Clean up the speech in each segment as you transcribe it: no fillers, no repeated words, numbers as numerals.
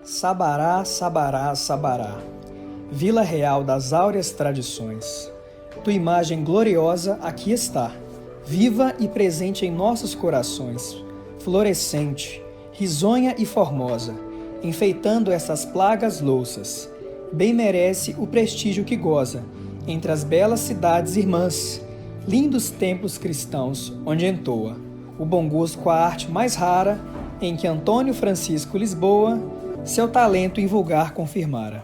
Sabará, Sabará, Sabará, Vila Real das áureas tradições. Tua imagem gloriosa aqui está, viva e presente em nossos corações, florescente, risonha e formosa, enfeitando essas plagas louças. Bem merece o prestígio que goza, entre as belas cidades irmãs, lindos templos cristãos onde entoa o bom gosto com a arte mais rara, em que Antônio Francisco Lisboa seu talento em vulgar confirmara.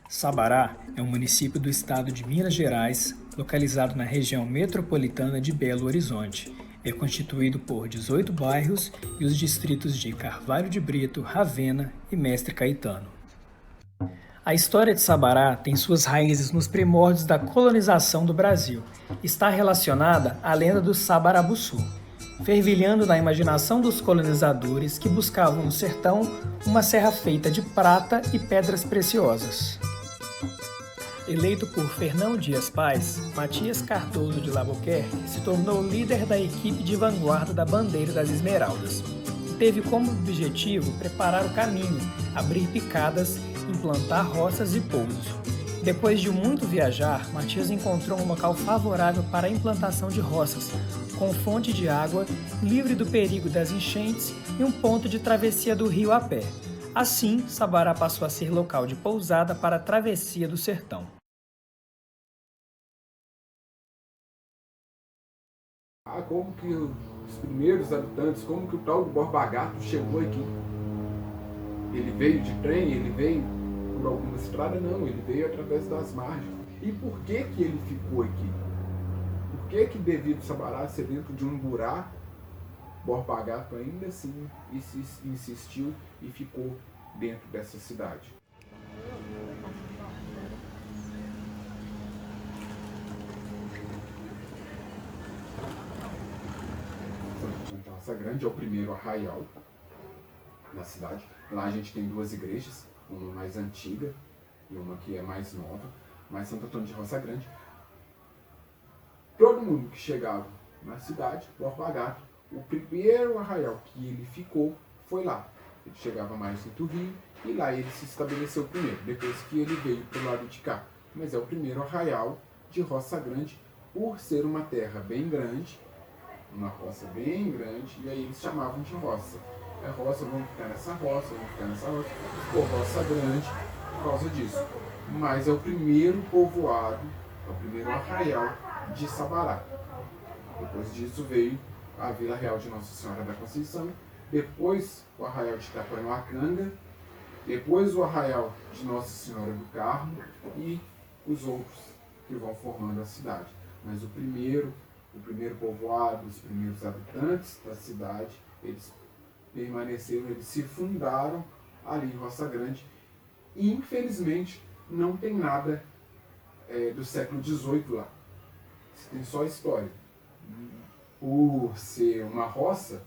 Sabará é um município do estado de Minas Gerais, localizado na região metropolitana de Belo Horizonte. É constituído por 18 bairros e os distritos de Carvalho de Brito, Ravena e Mestre Caetano. A história de Sabará tem suas raízes nos primórdios da colonização do Brasil. Está relacionada à lenda do Sabarabuçu, fervilhando na imaginação dos colonizadores que buscavam no sertão uma serra feita de prata e pedras preciosas. Eleito por Fernão Dias Paz, Matias Cardoso de Albuquerque se tornou líder da equipe de vanguarda da Bandeira das Esmeraldas. Teve como objetivo preparar o caminho, abrir picadas, implantar roças e pousos. Depois de muito viajar, Matias encontrou um local favorável para a implantação de roças, com fonte de água, livre do perigo das enchentes e um ponto de travessia do rio a pé. Assim, Sabará passou a ser local de pousada para a travessia do sertão. Como que os primeiros habitantes, como que o tal do Borba Gato chegou aqui? Ele veio de trem, ele veio por alguma estrada? Não, ele veio através das margens. E por que que ele ficou aqui? Por que devido Sabará ser dentro de um buraco, Borba Gato ainda assim insistiu e ficou dentro dessa cidade? Roça Grande é o primeiro arraial da cidade. Lá a gente tem duas igrejas, uma mais antiga e uma que é mais nova, mas Santo Antônio de Roça Grande. Todo mundo que chegava na cidade, Borba Gato, o primeiro arraial que ele ficou foi lá. Ele chegava mais do Rio e lá ele se estabeleceu primeiro, depois que ele veio para o lado de cá. Mas é o primeiro arraial de Roça Grande, por ser uma terra bem grande, uma roça bem grande, e aí eles chamavam de roça. É roça, vamos ficar nessa roça, vamos ficar nessa roça. Ficou Roça Grande por causa disso. Mas é o primeiro povoado, é o primeiro arraial de Sabará. Depois disso veio a Vila Real de Nossa Senhora da Conceição, depois o arraial de Itaquanuacanga, depois o arraial de Nossa Senhora do Carmo e os outros que vão formando a cidade. Mas o primeiro povoado, os primeiros habitantes da cidade, eles permaneceram, eles se fundaram ali em Roça Grande. E infelizmente não tem nada do século XVIII lá. Tem só história. Por ser uma roça,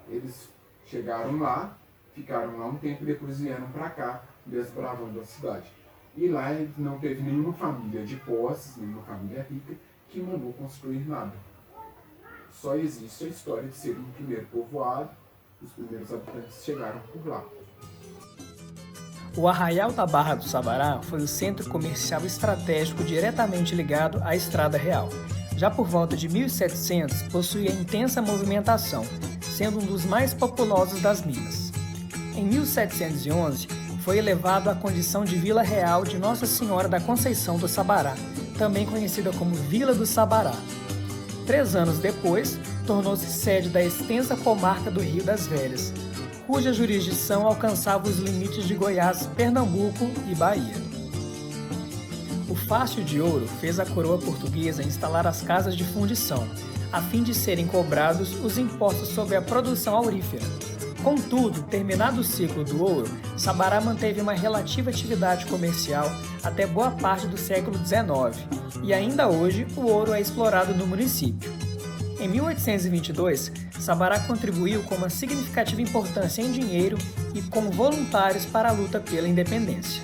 eles chegaram lá, ficaram lá um tempo e depois vieram para cá, desbravando a cidade. E lá não teve nenhuma família de posses, nenhuma família rica que mandou construir nada. Só existe a história de ser um primeiro povoado, os primeiros habitantes chegaram por lá. O Arraial da Barra do Sabará foi o centro comercial estratégico diretamente ligado à Estrada Real. Já por volta de 1700, possuía intensa movimentação, sendo um dos mais populosos das minas. Em 1711, foi elevado à condição de Vila Real de Nossa Senhora da Conceição do Sabará, também conhecida como Vila do Sabará. 3 anos depois, tornou-se sede da extensa comarca do Rio das Velhas, cuja jurisdição alcançava os limites de Goiás, Pernambuco e Bahia. O Fácio de Ouro fez a coroa portuguesa instalar as casas de fundição, a fim de serem cobrados os impostos sobre a produção aurífera. Contudo, terminado o ciclo do ouro, Sabará manteve uma relativa atividade comercial até boa parte do século XIX, e ainda hoje o ouro é explorado no município. Em 1822, Sabará contribuiu com uma significativa importância em dinheiro e como voluntários para a luta pela independência.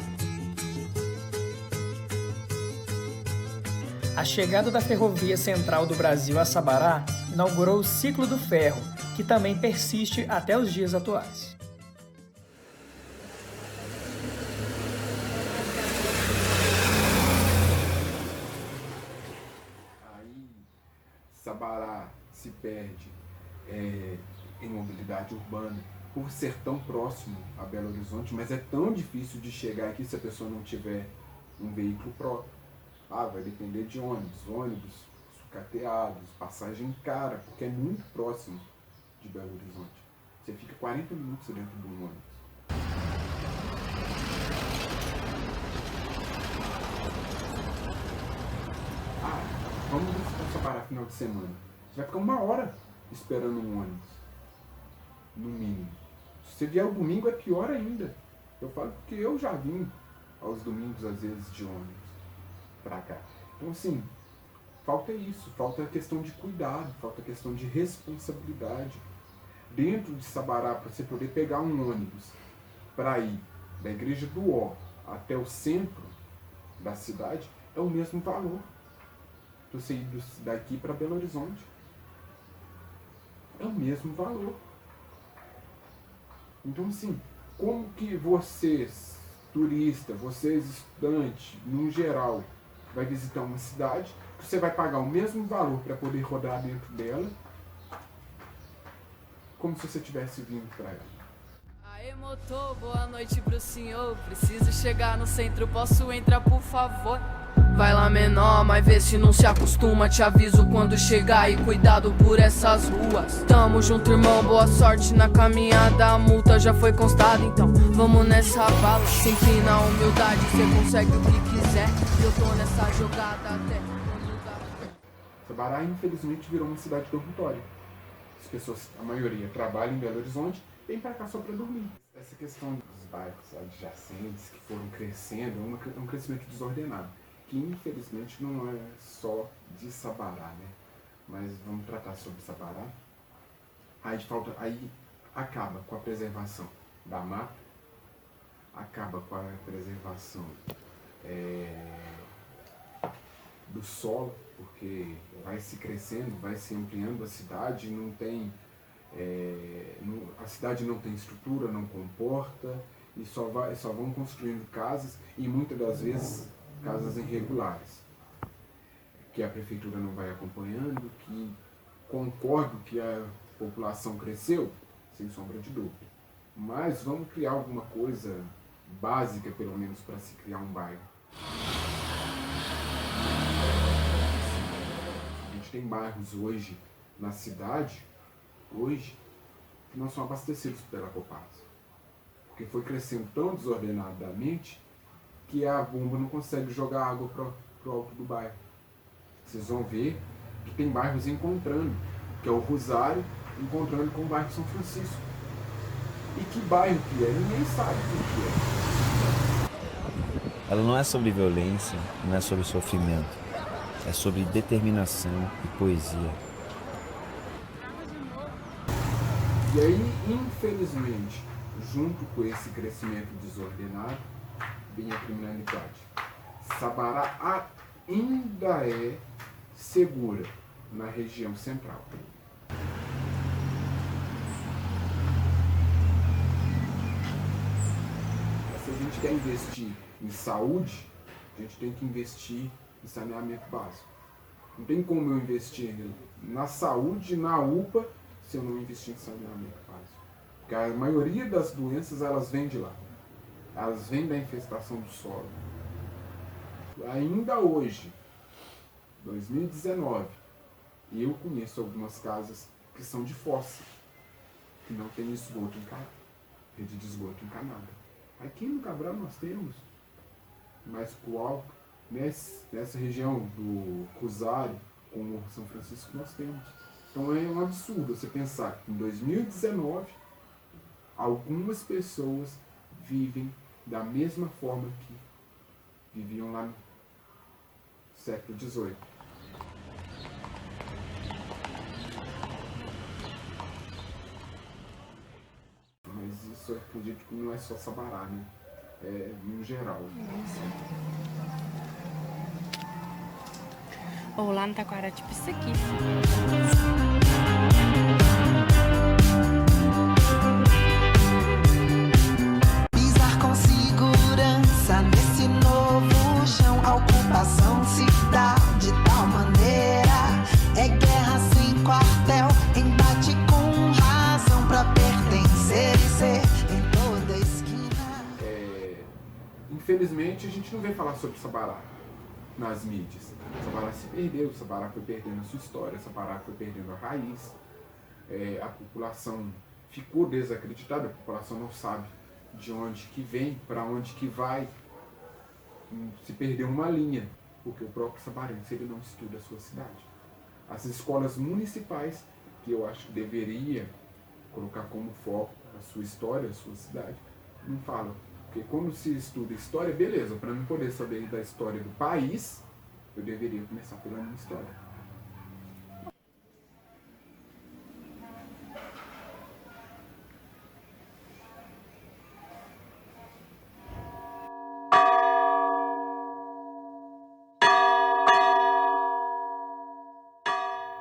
A chegada da Ferrovia Central do Brasil a Sabará inaugurou o ciclo do ferro, que também persiste até os dias atuais. Aí Sabará se perde em mobilidade urbana por ser tão próximo a Belo Horizonte, mas é tão difícil de chegar aqui se a pessoa não tiver um veículo próprio. Vai depender de ônibus sucateados, passagem cara, porque é muito próximo de Belo Horizonte. Você fica 40 minutos dentro de um ônibus. Vamos visitar Sabará final de semana. Você vai ficar 1 hora esperando um ônibus, no mínimo. Se você vier o domingo é pior ainda. Eu falo porque eu já vim aos domingos, às vezes, de ônibus pra cá. Então, assim, falta isso, falta a questão de cuidado, falta a questão de responsabilidade. Dentro de Sabará, para você poder pegar um ônibus para ir da Igreja do Ó até o centro da cidade, é o mesmo valor de você ir daqui para Belo Horizonte. É o mesmo valor. Então, assim, como que vocês, turistas, vocês, estudantes, no geral, vai visitar uma cidade, que você vai pagar o mesmo valor para poder rodar dentro dela, como se você tivesse vindo para ela. Aê, motor, boa noite pro senhor. Preciso chegar no centro, posso entrar, por favor? Vai lá, menor, mas vê se não se acostuma. Te aviso quando chegar e cuidado por essas ruas. Tamo junto, irmão, boa sorte na caminhada. A multa já foi constada, então vamos nessa bala. Sempre na humildade, cê consegue o que quiser. Eu tô nessa jogada até quando dá. Sabará, infelizmente, virou uma cidade dormitória. As pessoas, a maioria, trabalham em Belo Horizonte, vem pra cá só pra dormir. Essa questão dos bairros adjacentes que foram crescendo é um crescimento desordenado, que infelizmente não é só de Sabará, né? Mas vamos tratar sobre Sabará. Aí acaba com a preservação da mata, acaba com a preservação do solo, porque vai se crescendo, vai se ampliando a cidade, a cidade não tem estrutura, não comporta, e só vão construindo casas, e muitas das vezes casas irregulares, que a prefeitura não vai acompanhando, que concordo que a população cresceu, sem sombra de dúvida. Mas vamos criar alguma coisa básica, pelo menos, para se criar um bairro. A gente tem bairros hoje na cidade, que não são abastecidos pela Copasa, porque foi crescendo tão desordenadamente que a bomba não consegue jogar água para o alto do bairro. Vocês vão ver que tem bairros encontrando, que é o Rosário encontrando com o bairro São Francisco. E que bairro que é? Ninguém sabe o que é. Ela não é sobre violência, não é sobre sofrimento. É sobre determinação e poesia. E aí, infelizmente, junto com esse crescimento desordenado, vem a criminalidade. Sabará ainda é segura na região central. Se a gente quer investir em saúde, a gente tem que investir em saneamento básico. Não tem como eu investir na saúde, na UPA, se eu não investir em saneamento básico. Porque a maioria das doenças, elas vêm de lá. Elas vêm da infestação do solo. Ainda hoje, 2019, eu conheço algumas casas que são de fossa, que não tem esgoto encanado, rede de esgoto encanada. Aqui no Cabral nós temos, mas pro alto, nessa região do Rosário, com o São Francisco, nós temos. Então é um absurdo você pensar que em 2019, algumas pessoas vivem da mesma forma que viviam lá no século XVIII. Mas isso eu acredito que não é só Sabará, né? É no geral. Ou lá no Taquara, tipo isso aqui. Infelizmente, a gente não vê falar sobre Sabará nas mídias. Sabará se perdeu, Sabará foi perdendo a sua história, Sabará foi perdendo a raiz. A população ficou desacreditada, a população não sabe de onde que vem, para onde que vai. Se perdeu uma linha, porque o próprio sabarense ele não estuda a sua cidade. As escolas municipais, que eu acho que deveria colocar como foco a sua história, a sua cidade, não falam. Porque quando se estuda história, beleza, para mim poder saber da história do país, eu deveria começar pela minha história.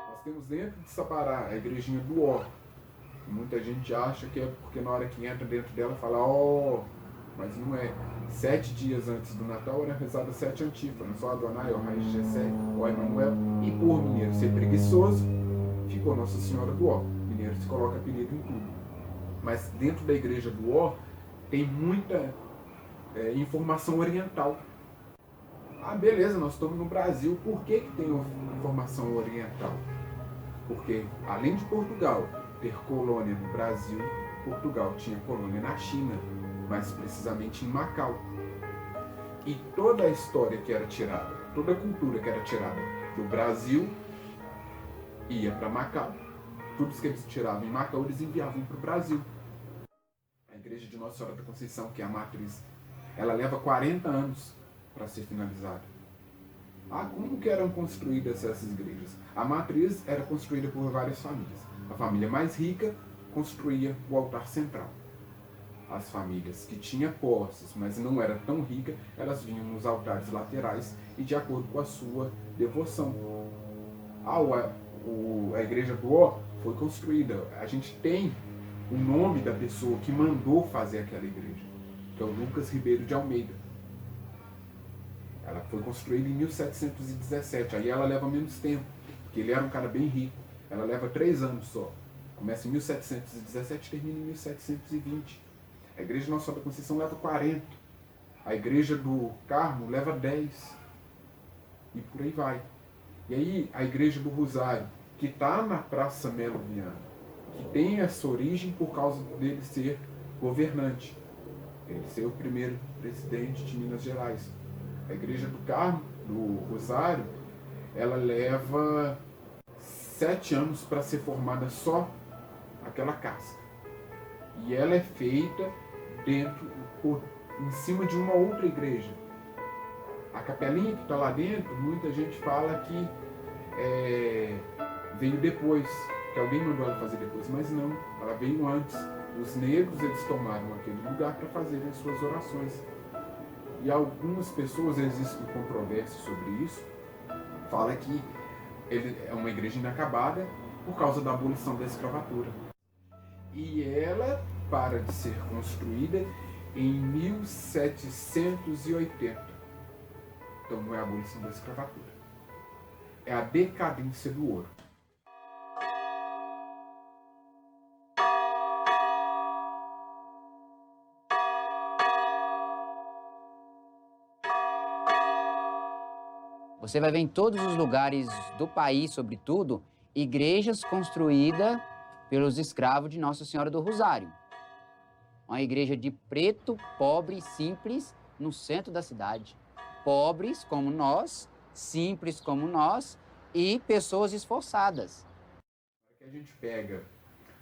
Nós temos dentro de Sabará a igrejinha do Ó. Muita gente acha que é porque na hora que entra dentro dela fala ó, mas não é. 7 dias antes do Natal era rezada 7 antífonas, ó Adonai, ó Raiz de Jessé, ó Emanuel, e por mineiro ser preguiçoso, ficou Nossa Senhora do Ó. Mineiro se coloca apelido em tudo. Mas dentro da igreja do Ó tem muita informação oriental. Ah, beleza, nós estamos no Brasil, por que tem informação oriental? Porque além de Portugal ter colônia no Brasil, Portugal tinha colônia na China, mais precisamente em Macau. E toda a história que era tirada, toda a cultura que era tirada do Brasil, ia para Macau. Tudo que eles tiravam em Macau, eles enviavam para o Brasil. A igreja de Nossa Senhora da Conceição, que é a matriz, ela leva 40 anos para ser finalizada. Ah, como que eram construídas essas igrejas? A matriz era construída por várias famílias. A família mais rica construía o altar central. As famílias que tinham posses, mas não eram tão ricas, elas vinham nos altares laterais e de acordo com a sua devoção. A igreja do Ó foi construída. A gente tem o nome da pessoa que mandou fazer aquela igreja, que é o Lucas Ribeiro de Almeida. Ela foi construída em 1717, aí ela leva menos tempo, porque ele era um cara bem rico. Ela leva 3 anos só. Começa em 1717 e termina em 1720. A igreja de Nossa Senhora da Conceição leva 40. A igreja do Carmo leva 10. E por aí vai. E aí a igreja do Rosário, que está na Praça Melo Viana, que tem essa origem por causa dele ser governante. Ele ser o primeiro presidente de Minas Gerais. A igreja do Carmo, do Rosário, ela leva 7 anos para ser formada só aquela casca. E ela é feita em cima de uma outra igreja. A capelinha que está lá dentro, muita gente fala que veio depois, que alguém mandou ela fazer depois, mas não, ela veio antes. Os negros, eles tomaram aquele lugar para fazerem as suas orações. E algumas pessoas, existem controvérsias sobre isso, fala que ele é uma igreja inacabada por causa da abolição da escravatura. E ela para de ser construída em 1780. Então não é a abolição da escravatura, é a decadência do ouro. Você vai ver em todos os lugares do país, sobretudo, igrejas construídas pelos escravos de Nossa Senhora do Rosário. Uma igreja de preto, pobre e simples, no centro da cidade. Pobres como nós, simples como nós e pessoas esforçadas. A gente pega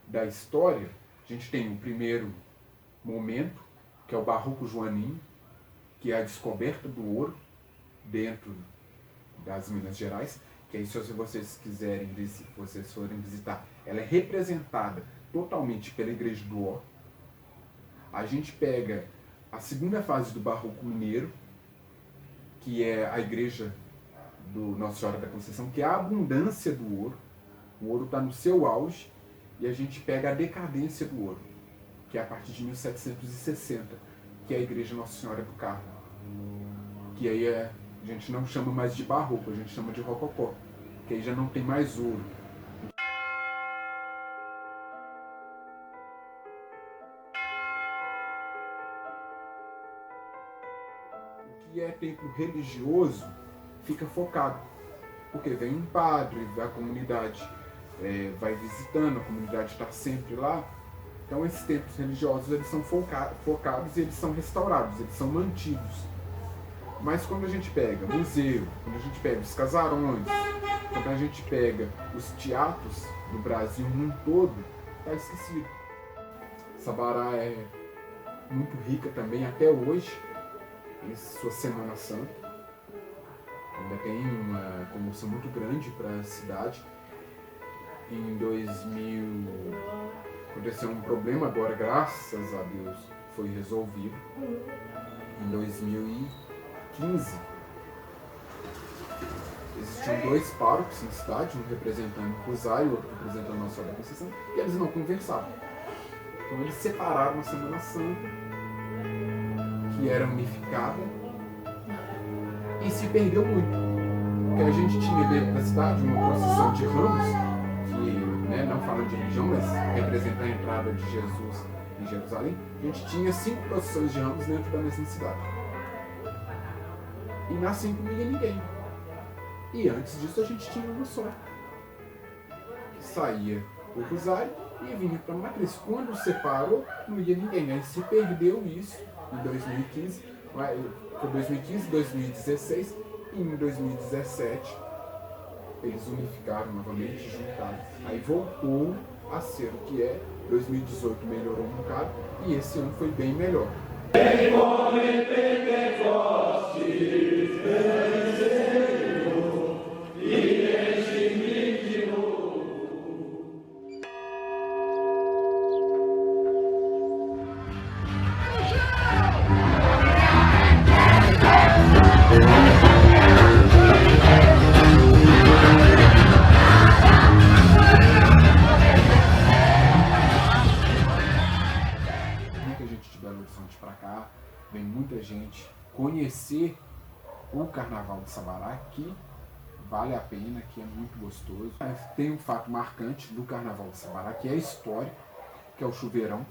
da história, a gente tem o primeiro momento, que é o Barroco Joaninho, que é a descoberta do ouro dentro das Minas Gerais, que aí se vocês quiserem, se vocês forem visitar, ela é representada totalmente pela igreja do Ó. A gente pega a segunda fase do Barroco Mineiro, que é a igreja do Nossa Senhora da Conceição, que é a abundância do ouro. O ouro está no seu auge, e a gente pega a decadência do ouro, que é a partir de 1760, que é a igreja Nossa Senhora do Carmo, que aí a gente não chama mais de barroco, a gente chama de rococó, que aí já não tem mais ouro. que é templo religioso fica focado, porque vem um padre, a comunidade vai visitando, a comunidade está sempre lá. Então esses templos religiosos eles são focados e eles são restaurados, eles são mantidos. Mas quando a gente pega museu, quando a gente pega os casarões, quando a gente pega os teatros do Brasil num todo, está esquecido. Sabará é muito rica também até hoje, em sua Semana Santa. Ainda tem uma comoção muito grande para a cidade. Em 2000 aconteceu um problema, agora graças a Deus foi resolvido. Em 2015 existiam 2 párocos na cidade, um representando o Rosário e outro representando Nossa Senhora da Conceição, e eles não conversavam. Então eles separaram a Semana Santa, que era unificada, e se perdeu muito. Porque a gente tinha dentro da cidade uma procissão de ramos, que, não falando de religião, mas representa a entrada de Jesus em Jerusalém. A gente tinha 5 procissões de ramos dentro da mesma cidade. E nas 5 não ia ninguém. E antes disso a gente tinha uma só, que saía do Rosário e vinha para a Matriz. Quando separou, não ia ninguém. Aí se perdeu isso em 2015, foi 2015, 2016 e em 2017 eles unificaram novamente, juntaram. Aí voltou a ser o que é. 2018 melhorou um bocado e esse ano foi bem melhor. Vem muita gente conhecer o Carnaval de Sabará, que vale a pena, que é muito gostoso. Tem um fato marcante do Carnaval de Sabará, que é a história, que é o chuveirão,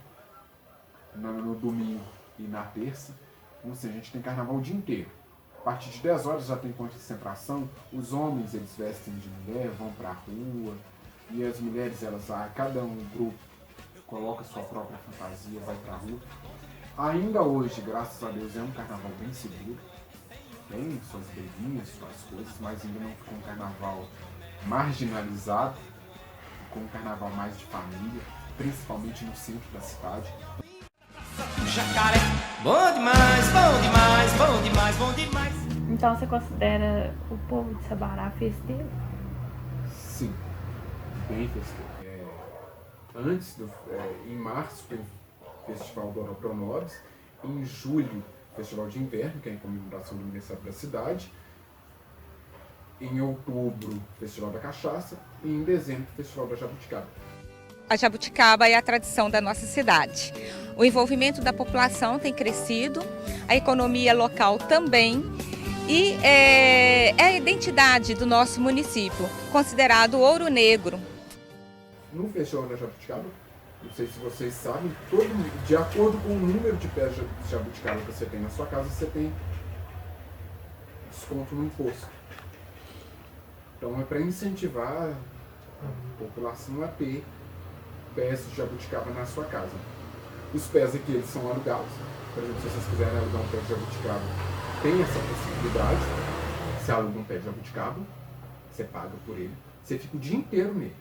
no domingo e na terça. Então, assim, a gente tem carnaval o dia inteiro. A partir de 10 horas já tem concentração, os homens eles vestem de mulher, vão pra rua, e as mulheres, cada grupo coloca sua própria fantasia, vai pra rua. Ainda hoje, graças a Deus, é um carnaval bem seguro. Tem suas briguinhas, suas coisas, mas ainda não ficou um carnaval marginalizado, ficou um carnaval mais de família, principalmente no centro da cidade. Jacaré, bom demais, bom demais, bom demais, bom demais. Então você considera o povo de Sabará festeiro? Sim, bem festeiro. Em março, tem Festival do Oropronobis, em julho, Festival de Inverno, que é em comemoração do aniversário da cidade, em outubro, Festival da Cachaça, e em dezembro, Festival da Jabuticaba. A jabuticaba é a tradição da nossa cidade. O envolvimento da população tem crescido, a economia local também, e é a identidade do nosso município, considerado ouro negro. No Festival da Jabuticaba, não sei se vocês sabem, de acordo com o número de pés de jabuticaba que você tem na sua casa, você tem desconto no imposto. Então é para incentivar a população a ter pés de jabuticaba na sua casa. Os pés aqui eles são alugados. Por exemplo, se vocês quiserem alugar um pé de jabuticaba, tem essa possibilidade. Você aluga um pé de jabuticaba, você paga por ele, você fica o dia inteiro nele.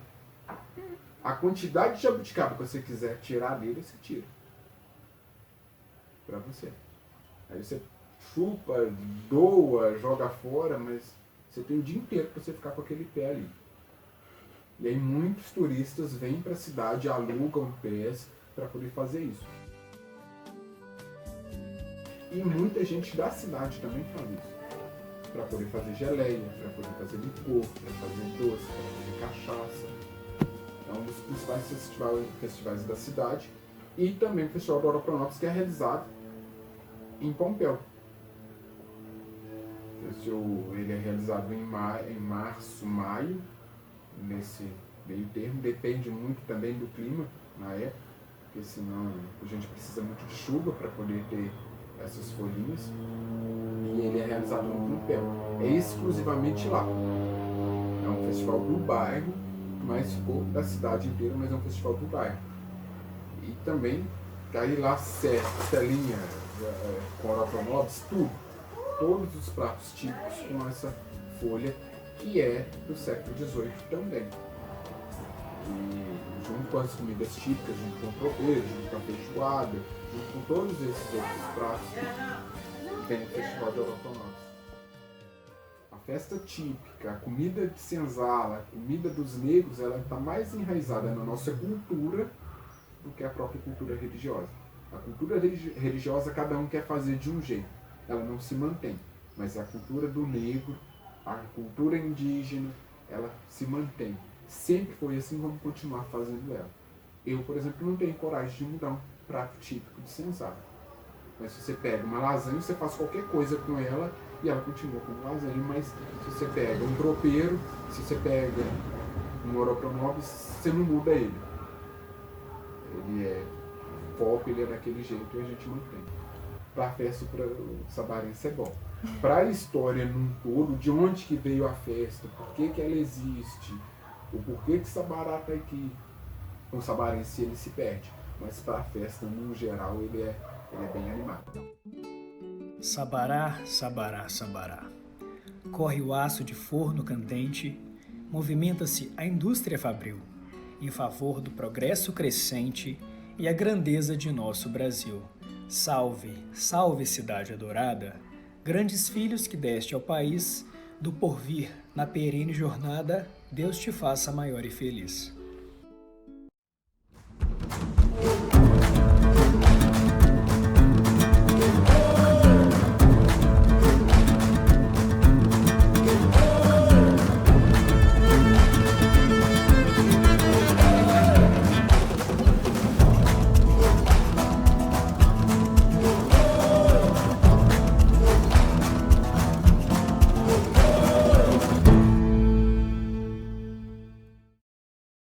A quantidade de jabuticaba que você quiser tirar dele, você tira. Pra você. Aí você chupa, doa, joga fora, mas você tem o dia inteiro pra você ficar com aquele pé ali. E aí muitos turistas vêm pra cidade, alugam pés para poder fazer isso. E muita gente da cidade também faz isso. Para poder fazer geleia, para poder fazer licor, para fazer doce, para fazer cachaça. É um dos principais festivais da cidade. E também o Festival do Oropronobis, que é realizado em Pompéu. Ele é realizado em março, maio, nesse meio termo. Depende muito também do clima na época, porque senão a gente precisa muito de chuva para poder ter essas folhinhas. e ele é realizado no Pompéu. É exclusivamente lá. É um festival do bairro, mas ficou da cidade inteira, mas é um festival do bairro. E também aí lá celinha, com oropronobis, tudo. Todos os pratos típicos com essa folha que é do século XVIII também. E junto com as comidas típicas, junto com o tropeiro, junto com a feijoada, junto com todos esses outros pratos, tem o Festival de Oropronobis. A festa típica, a comida de senzala, a comida dos negros, ela está mais enraizada na nossa cultura do que a própria cultura religiosa. A cultura religiosa cada um quer fazer de um jeito, ela não se mantém, mas a cultura do negro, a cultura indígena, ela se mantém. Sempre foi assim, vamos continuar fazendo ela. Eu, por exemplo, não tenho coragem de mudar um prato típico de senzala. Mas se você pega uma lasanha, você faz qualquer coisa com ela e ela continua como lasanha. Mas se você pega um tropeiro, se você pega um oropronobis, você não muda ele. Ele é foco, ele é daquele jeito e a gente mantém. Para a festa, para o sabarense é bom. Para a história num todo, de onde que veio a festa, por que ela existe, o porquê que Sabará está aqui, o sabarense ele se perde. Mas para a festa, no geral, ele é bem animado. Sabará, Sabará, Sabará. Corre o aço de forno candente, movimenta-se a indústria fabril, em favor do progresso crescente e a grandeza de nosso Brasil. Salve, salve cidade adorada, grandes filhos que deste ao país, do porvir, na perene jornada, Deus te faça maior e feliz.